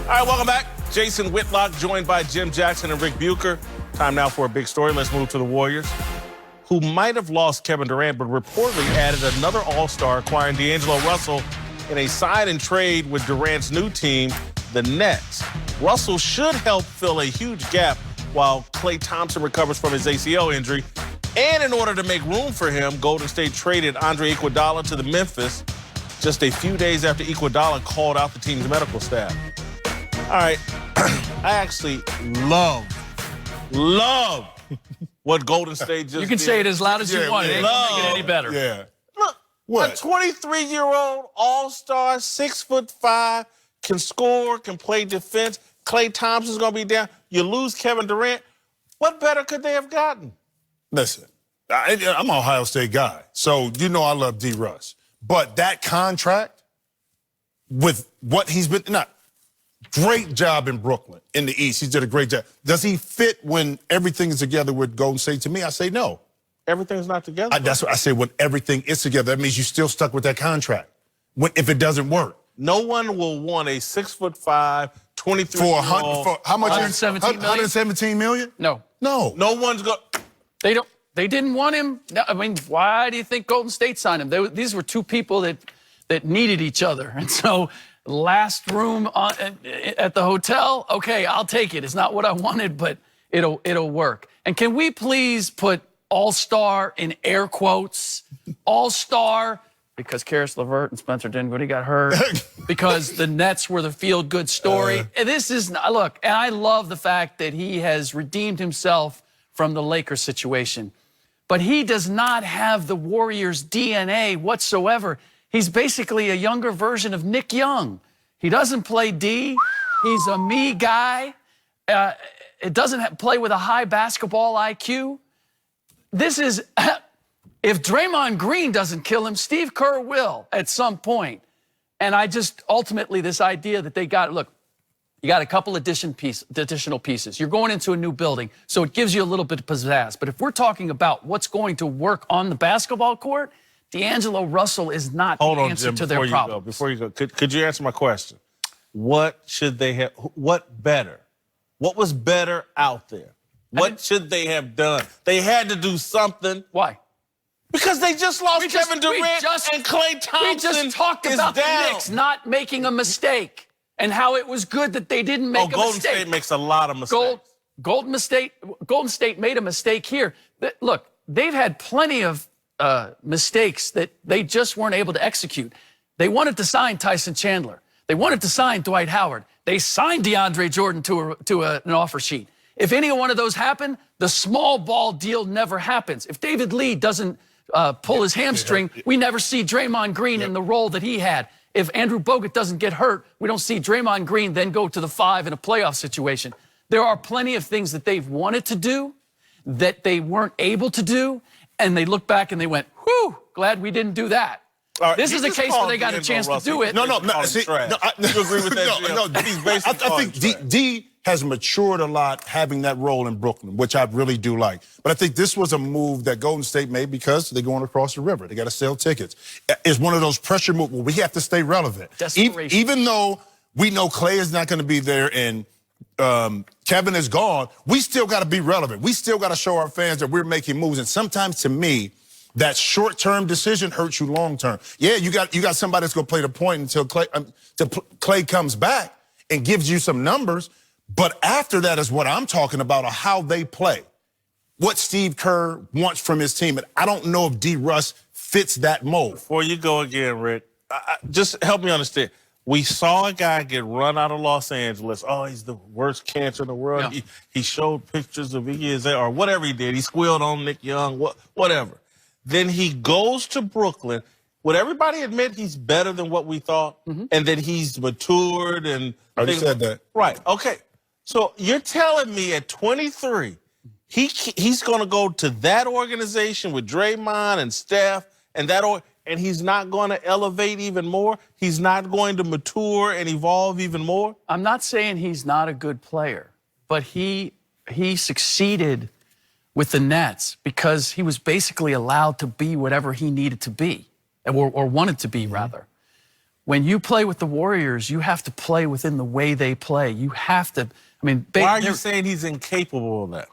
All right, welcome back. Jason Whitlock joined by Jim Jackson and Ric Bucher. Time now for a big story. Let's move to the Warriors, who might have lost Kevin Durant, but reportedly added another All-Star, acquiring D'Angelo Russell in a sign and trade with Durant's new team, the Nets. Russell should help fill a huge gap while Klay Thompson recovers from his ACL injury. And in order to make room for him, Golden State traded Andre Iguodala to the Memphis just a few days after Iguodala called out the team's medical staff. All right, I actually love what Golden State just did. You can say it as loud as you want. It ain't gonna make it any better. Yeah. Look, what? A 23-year-old all-star, 6'5", can score, can play defense. Klay Thompson's going to be down. You lose Kevin Durant. What better could they have gotten? Listen, I'm an Ohio State guy, so you know I love D. Russ. But that contract, with what he's been, great job in Brooklyn, in the East. He did a great job. Does he fit when everything is together with Golden State? To me, I say no. Everything's not together? That's what I say. When everything is together, that means you're still stuck with that contract if it doesn't work. No one will want a 6'5", 23-year-old. For how much? 117 million? No. No. No one's going. They didn't want him. No, I mean, why do you think Golden State signed him? These were two people that needed each other, and so last room at the hotel. Okay, I'll take it. It's not what I wanted, but it'll work. And can we please put all-star in air quotes? All-star. Because Karis LeVert and Spencer Dinwiddie got hurt, because the Nets were the feel-good story. And this is, look, and I love the fact that he has redeemed himself from the Lakers situation. But he does not have the Warriors' DNA whatsoever. He's basically a younger version of Nick Young. He doesn't play D. He's a me guy. It doesn't play with a high basketball IQ. This is... If Draymond Green doesn't kill him, Steve Kerr will at some point. And ultimately, this idea that they got, look, you got a couple additional pieces. You're going into a new building, so it gives you a little bit of pizzazz. But if we're talking about what's going to work on the basketball court, D'Angelo Russell is not the answer to their problem. Before you go, could you answer my question? What should they have, what better? What was better out there? What should they have done? They had to do something. Why? Because they just lost Kevin Durant and Klay Thompson. We just talked about the Knicks not making a mistake and how it was good that they didn't make a mistake. Golden State makes a lot of mistakes. Golden State made a mistake here. Look, they've had plenty of mistakes that they just weren't able to execute. They wanted to sign Tyson Chandler. They wanted to sign Dwight Howard. They signed DeAndre Jordan to an offer sheet. If any one of those happen, the small ball deal never happens. If David Lee doesn't pull his hamstring, we never see Draymond Green in the role that he had. If Andrew Bogut doesn't get hurt, we don't see Draymond Green then go to the 5 in a playoff situation. There are plenty of things that they've wanted to do that they weren't able to do, and they look back and they went, whew, glad we didn't do that. This is a case where they got a chance to do it. No, you agree with that? I think D has matured a lot having that role in Brooklyn, which I really do like. But I think this was a move that Golden State made because they're going across the river. They got to sell tickets. It's one of those pressure moves where we have to stay relevant. Even though we know Klay is not going to be there and Kevin is gone, we still got to be relevant. We still got to show our fans that we're making moves. And sometimes, to me, that short-term decision hurts you long-term. Yeah, you got somebody that's going to play the point until Klay comes back and gives you some numbers. But after that is what I'm talking about, or how they play. What Steve Kerr wants from his team. And I don't know if D. Russ fits that mold. Before you go again, Rick, just help me understand. We saw a guy get run out of Los Angeles. Oh, he's the worst cancer in the world. Yeah. He showed pictures of Iggy or whatever he did. He squealed on Nick Young, whatever. Then he goes to Brooklyn. Would everybody admit he's better than what we thought? Mm-hmm. And that he's matured and... I already said that. Right, okay. So you're telling me at 23, he's going to go to that organization with Draymond and Steph and and he's not going to elevate even more? He's not going to mature and evolve even more? I'm not saying he's not a good player, but he succeeded with the Nets because he was basically allowed to be whatever he needed to be, or wanted to be, rather. when you play with the Warriors, you have to play within the way they play. You have to, I mean, why are you saying he's incapable of that?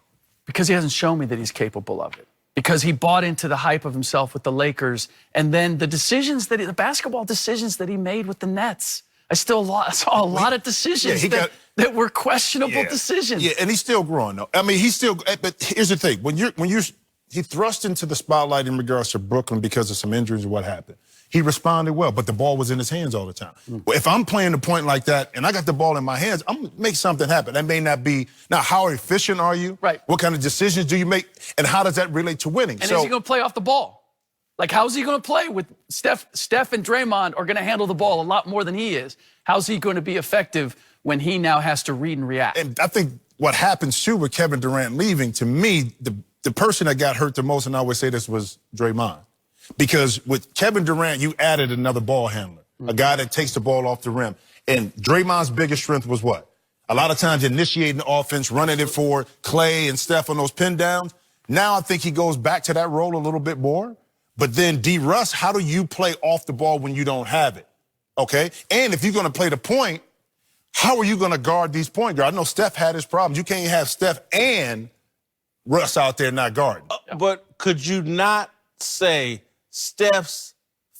Because he hasn't shown me that he's capable of it. Because he bought into the hype of himself with the Lakers, and then the basketball decisions that he made with the Nets. I still saw a lot of decisions that were questionable decisions. Yeah, and he's still growing though. I mean, but here's the thing: he thrust into the spotlight in regards to Brooklyn because of some injuries and what happened. He responded well, but the ball was in his hands all the time. Well, if I'm playing the point like that and I got the ball in my hands, I'm gonna make something happen. That may not be, now how efficient are you? Right. What kind of decisions do you make? And how does that relate to winning? And is he gonna play off the ball? Like, how's he gonna play with Steph and Draymond are gonna handle the ball a lot more than he is. How's he gonna be effective when he now has to read and react? And I think what happens too with Kevin Durant leaving, to me, the person that got hurt the most, and I always say this, was Draymond. Because with Kevin Durant, you added another ball handler, a guy that takes the ball off the rim. And Draymond's biggest strength was what? A lot of times initiating the offense, running it for Clay and Steph on those pin downs. Now I think he goes back to that role a little bit more. But then D. Russ, how do you play off the ball when you don't have it? Okay? And if you're going to play the point, how are you going to guard these point guards? I know Steph had his problems. You can't have Steph and Russ out there not guarding. But could you not say Steph's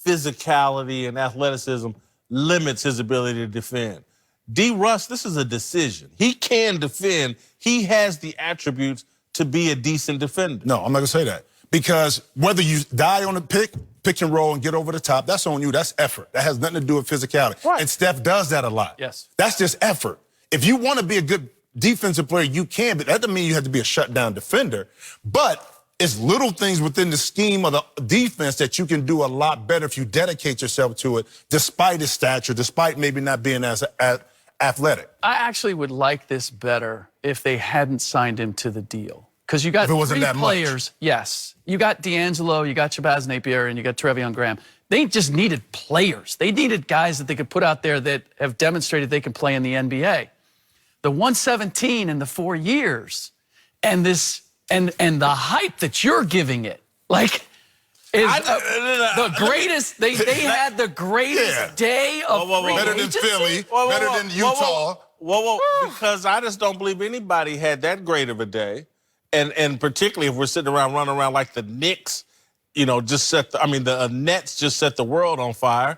physicality and athleticism limits his ability to defend? D. Russ, this is a decision. He can defend. He has the attributes to be a decent defender. No, I'm not going to say that. Because whether you die on the pick and roll and get over the top, that's on you. That's effort. That has nothing to do with physicality. Right. And Steph does that a lot. Yes. That's just effort. If you want to be a good defensive player, you can, but that doesn't mean you have to be a shutdown defender. But it's little things within the scheme of the defense that you can do a lot better if you dedicate yourself to it, despite his stature, despite maybe not being as athletic. I actually would like this better if they hadn't signed him to the deal. Because you got three players. Yes. You got D'Angelo, you got Shabazz Napier, and you got Treveon Graham. They just needed players. They needed guys that they could put out there that have demonstrated they can play in the NBA. The 117 in the 4 years and and the hype that you're giving it, like, is the greatest. They had the greatest day of free better than agency. Philly, better than Utah. Because I just don't believe anybody had that great of a day. And particularly if we're sitting around running around like the Knicks, you know, the Nets just set the world on fire.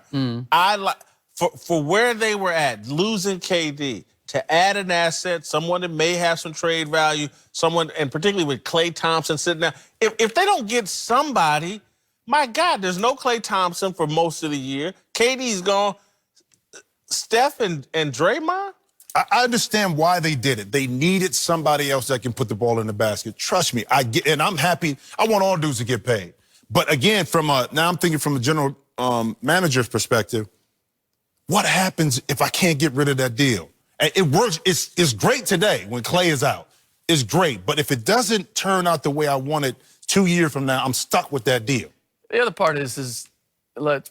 I like for where they were at, losing KD, to add an asset, someone that may have some trade value, someone, and particularly with Klay Thompson sitting there. If they don't get somebody, my God, there's no Klay Thompson for most of the year. KD's gone. Steph and Draymond? I understand why they did it. They needed somebody else that can put the ball in the basket. Trust me, and I'm happy. I want all dudes to get paid. But again, now I'm thinking from a general manager's perspective, what happens if I can't get rid of that deal? And it works. It's great today when Klay is out. It's great. But if it doesn't turn out the way I want it 2 years from now, I'm stuck with that deal. The other part is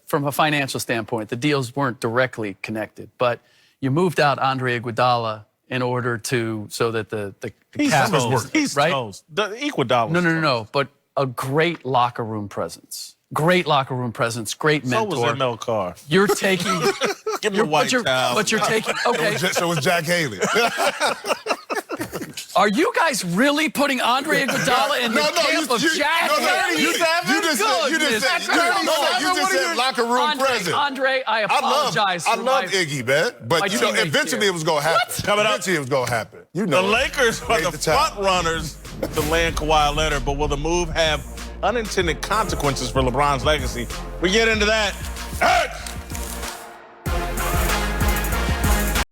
from a financial standpoint, the deals weren't directly connected, but you moved out Andre Iguodala in order so that the cap toast. worked, He's right? toast. The Iguodala. No. But a great locker room presence. Great locker room presence. Great mentor. So was ML Carr. You're taking. Give me a white towel. But you're taking. Okay. So was Jack Haley. Are you guys really putting Andre Iguodala in the camp of Jack Haley? You just said locker room presence. Andre, I apologize. I love Iggy, man. But you know, eventually it was going to happen. Eventually it was going to happen. You know, the Lakers are the front runners to land Kawhi Leonard, but will the move have unintended consequences for LeBron's legacy? We get into that.